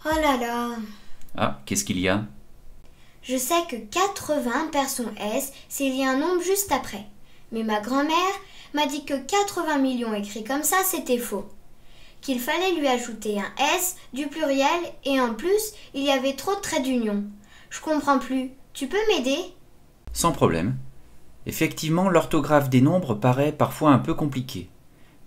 Oh là là. Ah, qu'est-ce qu'il y a? Je sais que 80 perd son S s'il y a un nombre juste après. Mais ma grand-mère m'a dit que 80 millions écrits comme ça, c'était faux. Qu'il fallait lui ajouter un S, du pluriel, et en plus, il y avait trop de traits d'union. Je comprends plus. Tu peux m'aider? Sans problème. Effectivement, l'orthographe des nombres paraît parfois un peu compliquée.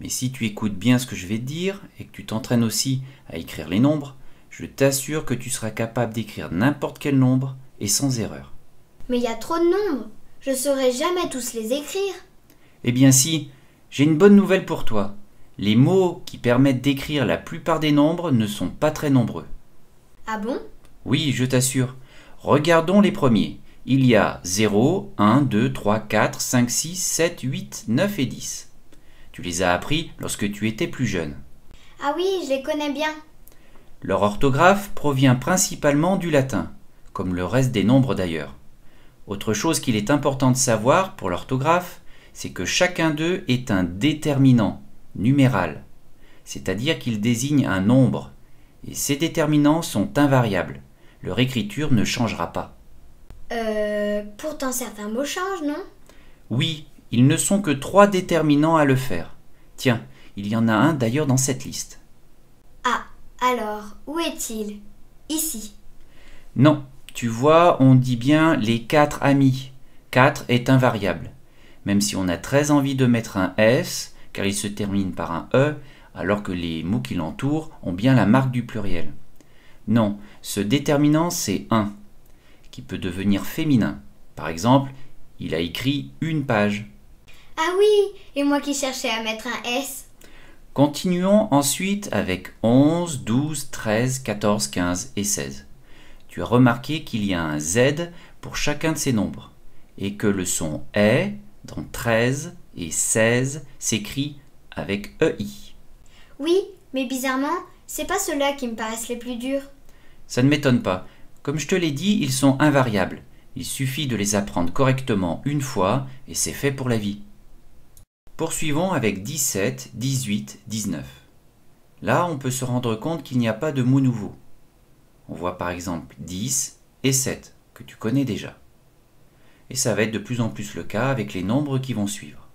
Mais si tu écoutes bien ce que je vais te dire et que tu t'entraînes aussi à écrire les nombres, je t'assure que tu seras capable d'écrire n'importe quel nombre et sans erreur. Mais il y a trop de nombres. Je saurais jamais tous les écrire. Eh bien si, j'ai une bonne nouvelle pour toi. Les mots qui permettent d'écrire la plupart des nombres ne sont pas très nombreux. Ah bon? Oui, je t'assure. Regardons les premiers. Il y a 0, 1, 2, 3, 4, 5, 6, 7, 8, 9 et 10. Tu les as appris lorsque tu étais plus jeune. Ah oui, je les connais bien. Leur orthographe provient principalement du latin, comme le reste des nombres d'ailleurs. Autre chose qu'il est important de savoir pour l'orthographe, c'est que chacun d'eux est un déterminant, numéral, c'est-à-dire qu'il désigne un nombre, et ces déterminants sont invariables. Leur écriture ne changera pas. Pourtant certains mots changent, non? Oui, ils ne sont que 3 déterminants à le faire. Tiens, il y en a un d'ailleurs dans cette liste. Ah, alors, où est-il? Ici. Non, tu vois, on dit bien les 4 amis. 4 est invariable. Même si on a très envie de mettre un S, car il se termine par un E, alors que les mots qui l'entourent ont bien la marque du pluriel. Non, ce déterminant c'est 1, qui peut devenir féminin. Par exemple, il a écrit une page. Ah oui, et moi qui cherchais à mettre un S. Continuons ensuite avec 11, 12, 13, 14, 15 et 16. Tu as remarqué qu'il y a un Z pour chacun de ces nombres, et que le son est dans 13 et 16 s'écrit avec EI. Oui, mais bizarrement, c'est pas ceux-là qui me paraissent les plus durs. Ça ne m'étonne pas. Comme je te l'ai dit, ils sont invariables. Il suffit de les apprendre correctement une fois et c'est fait pour la vie. Poursuivons avec 17, 18, 19. Là, on peut se rendre compte qu'il n'y a pas de mots nouveaux. On voit par exemple 10 et 7, que tu connais déjà. Et ça va être de plus en plus le cas avec les nombres qui vont suivre.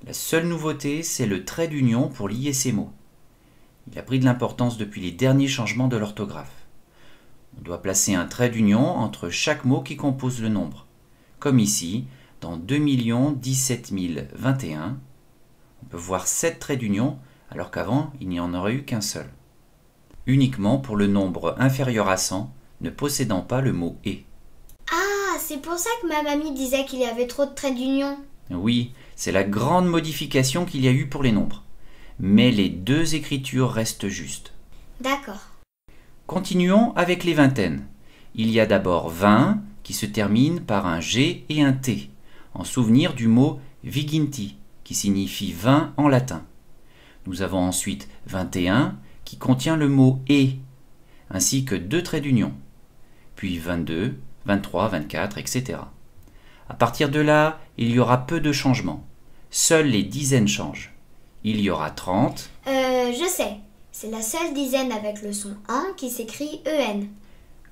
La seule nouveauté, c'est le trait d'union pour lier ces mots. Il a pris de l'importance depuis les derniers changements de l'orthographe. On doit placer un trait d'union entre chaque mot qui compose le nombre. Comme ici, dans 2 17 021, on peut voir 7 traits d'union, alors qu'avant, il n'y en aurait eu qu'un seul. Uniquement pour le nombre inférieur à 100, ne possédant pas le mot « et ». Ah, c'est pour ça que ma mamie disait qu'il y avait trop de traits d'union. Oui, c'est la grande modification qu'il y a eu pour les nombres. Mais les deux écritures restent justes. D'accord. Continuons avec les vingtaines. Il y a d'abord 20 qui se termine par un G et un T, en souvenir du mot viginti, qui signifie 20 en latin. Nous avons ensuite 21 qui contient le mot et, ainsi que 2 traits d'union. Puis 22, 23, 24, etc. À partir de là, il y aura peu de changements. Seules les dizaines changent. Il y aura 30. Je sais. C'est la seule dizaine avec le son en qui s'écrit EN.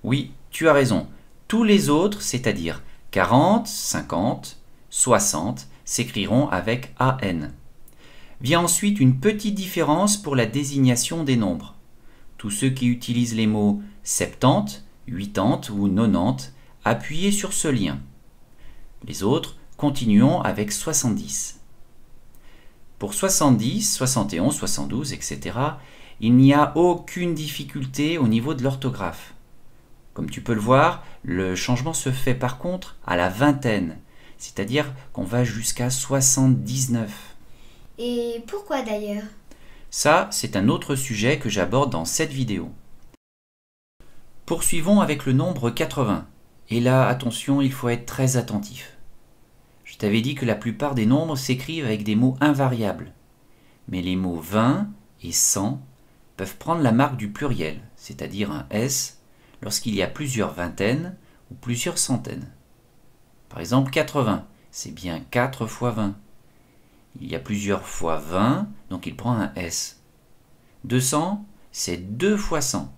Oui, tu as raison. Tous les autres, c'est-à-dire 40, 50, 60, s'écriront avec AN. Vient ensuite une petite différence pour la désignation des nombres. Tous ceux qui utilisent les mots 70, 80 ou 90, appuyez sur ce lien. Les autres, continuons avec 70. Pour 70, 71, 72, etc., il n'y a aucune difficulté au niveau de l'orthographe. Comme tu peux le voir, le changement se fait par contre à la vingtaine, c'est-à-dire qu'on va jusqu'à 79. Et pourquoi d'ailleurs? Ça, c'est un autre sujet que j'aborde dans cette vidéo. Poursuivons avec le nombre 80. Et là, attention, il faut être très attentif. Je t'avais dit que la plupart des nombres s'écrivent avec des mots invariables. Mais les mots 20 et 100 peuvent prendre la marque du pluriel, c'est-à-dire un S, lorsqu'il y a plusieurs vingtaines ou plusieurs centaines. Par exemple, 80, c'est bien 4 fois 20. Il y a plusieurs fois 20, donc il prend un S. 200, c'est 2 fois 100.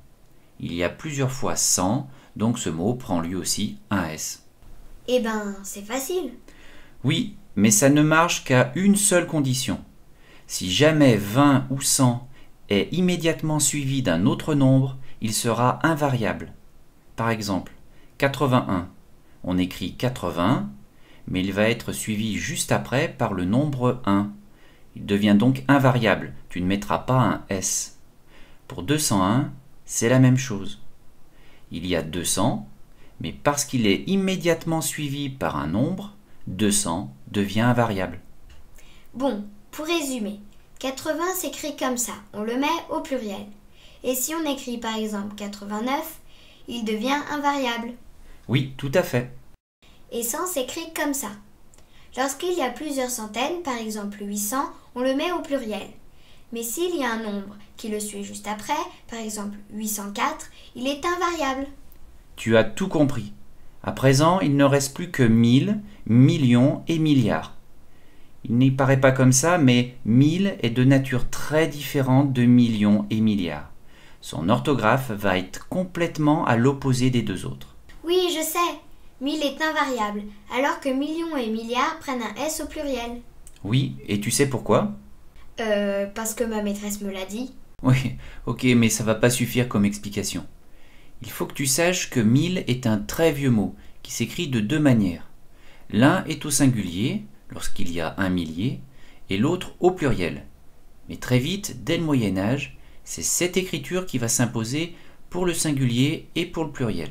Il y a plusieurs fois 100, donc ce mot prend lui aussi un S. Eh ben, c'est facile. Oui, mais ça ne marche qu'à une seule condition. Si jamais 20 ou 100 est immédiatement suivi d'un autre nombre, il sera invariable. Par exemple, 81. On écrit 80, mais il va être suivi juste après par le nombre 1. Il devient donc invariable, tu ne mettras pas un S. Pour 201, c'est la même chose. Il y a 200, mais parce qu'il est immédiatement suivi par un nombre, 200 devient invariable. Bon, pour résumer, 80 s'écrit comme ça, on le met au pluriel. Et si on écrit par exemple 89, il devient invariable. Oui, tout à fait. Et 100 s'écrit comme ça. Lorsqu'il y a plusieurs centaines, par exemple 800, on le met au pluriel. Mais s'il y a un nombre qui le suit juste après, par exemple 804, il est invariable. Tu as tout compris. À présent, il ne reste plus que 1000, millions et milliards. Il n'y paraît pas comme ça, mais 1000 est de nature très différente de millions et milliards. Son orthographe va être complètement à l'opposé des deux autres. Oui, je sais. 1000 est invariable, alors que millions et milliards prennent un S au pluriel. Oui, et tu sais pourquoi ? Parce que ma maîtresse me l'a dit. Oui, ok, mais ça va pas suffire comme explication. Il faut que tu saches que 1000 est un très vieux mot qui s'écrit de deux manières. L'un est au singulier, lorsqu'il y a un millier, et l'autre au pluriel. Mais très vite, dès le Moyen-Âge, c'est cette écriture qui va s'imposer pour le singulier et pour le pluriel.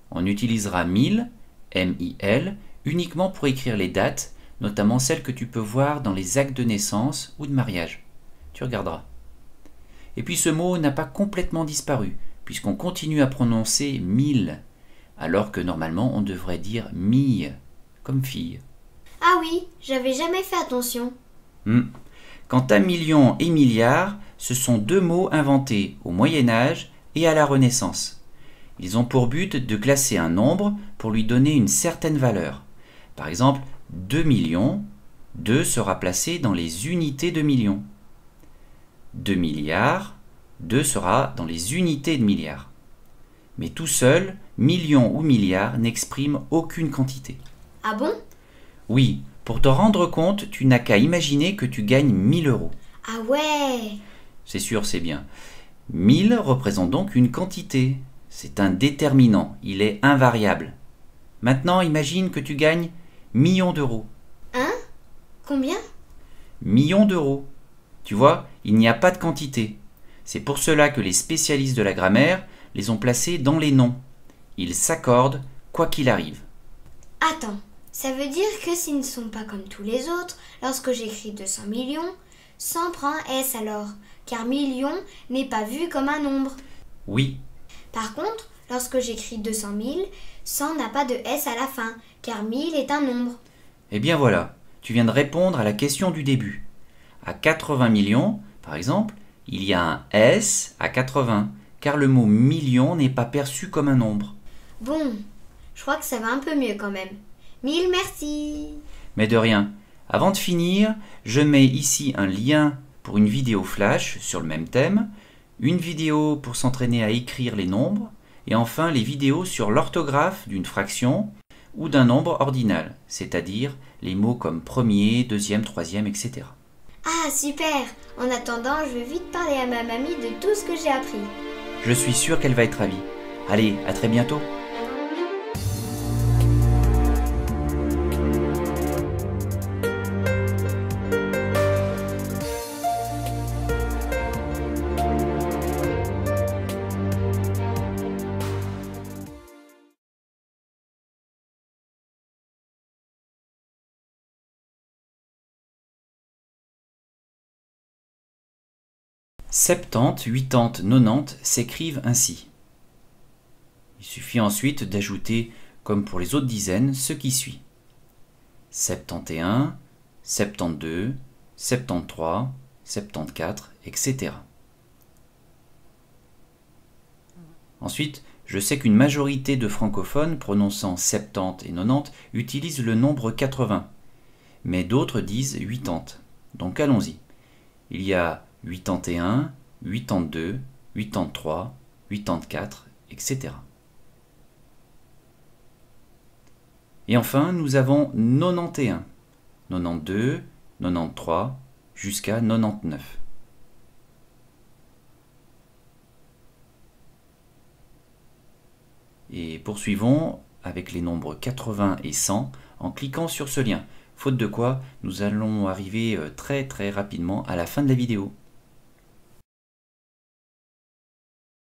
On utilisera 1000, M-I-L, uniquement pour écrire les dates, notamment celles que tu peux voir dans les actes de naissance ou de mariage. Tu regarderas. Et puis ce mot n'a pas complètement disparu, puisqu'on continue à prononcer 1000, alors que normalement on devrait dire mille, comme fille. Ah oui, j'avais jamais fait attention. Quant à millions et milliards, ce sont deux mots inventés au Moyen-Âge et à la Renaissance. Ils ont pour but de classer un nombre pour lui donner une certaine valeur. Par exemple, 2 millions, 2 sera placé dans les unités de millions. 2 milliards, 2 sera dans les unités de milliards. Mais tout seul, millions ou milliards n'expriment aucune quantité. Ah bon ? Oui, pour te rendre compte, tu n'as qu'à imaginer que tu gagnes 1000 euros. Ah ouais ! C'est sûr, c'est bien. 1000 représente donc une quantité. C'est un déterminant, il est invariable. Maintenant, imagine que tu gagnes millions d'euros. Hein ? Combien ? Millions d'euros. Tu vois, il n'y a pas de quantité. C'est pour cela que les spécialistes de la grammaire les ont placés dans les noms. Ils s'accordent quoi qu'il arrive. Attends, ça veut dire que s'ils ne sont pas comme tous les autres, lorsque j'écris 200 millions, 100 prend un S alors, car million n'est pas vu comme un nombre. Oui, Par contre, lorsque j'écris 200 000, 100 n'a pas de S à la fin, car 1000 est un nombre. eh bien voilà, tu viens de répondre à la question du début. À 80 millions, par exemple, il y a un S à 80, car le mot million n'est pas perçu comme un nombre. Bon, je crois que ça va un peu mieux quand même. 1000 merci. Mais de rien. Avant de finir, je mets ici un lien pour une vidéo flash sur le même thème, une vidéo pour s'entraîner à écrire les nombres, et enfin les vidéos sur l'orthographe d'une fraction ou d'un nombre ordinal, c'est-à-dire les mots comme premier, deuxième, troisième, etc. Ah super. En attendant, je vais vite parler à ma mamie de tout ce que j'ai appris. Je suis sûr qu'elle va être ravie. Allez, à très bientôt. Septante, 80, 90 s'écrivent ainsi. Il suffit ensuite d'ajouter, comme pour les autres dizaines, ce qui suit. 71, 72, 73, 74, etc. Ensuite, je sais qu'une majorité de francophones prononçant 70 et 90 utilisent le nombre 80, mais d'autres disent 80. Donc allons-y. Il y a 81, 82, 83, 84, etc. Et enfin, nous avons 91, 92, 93, jusqu'à 99. Et poursuivons avec les nombres 80 et 100 en cliquant sur ce lien, faute de quoi nous allons arriver très rapidement à la fin de la vidéo.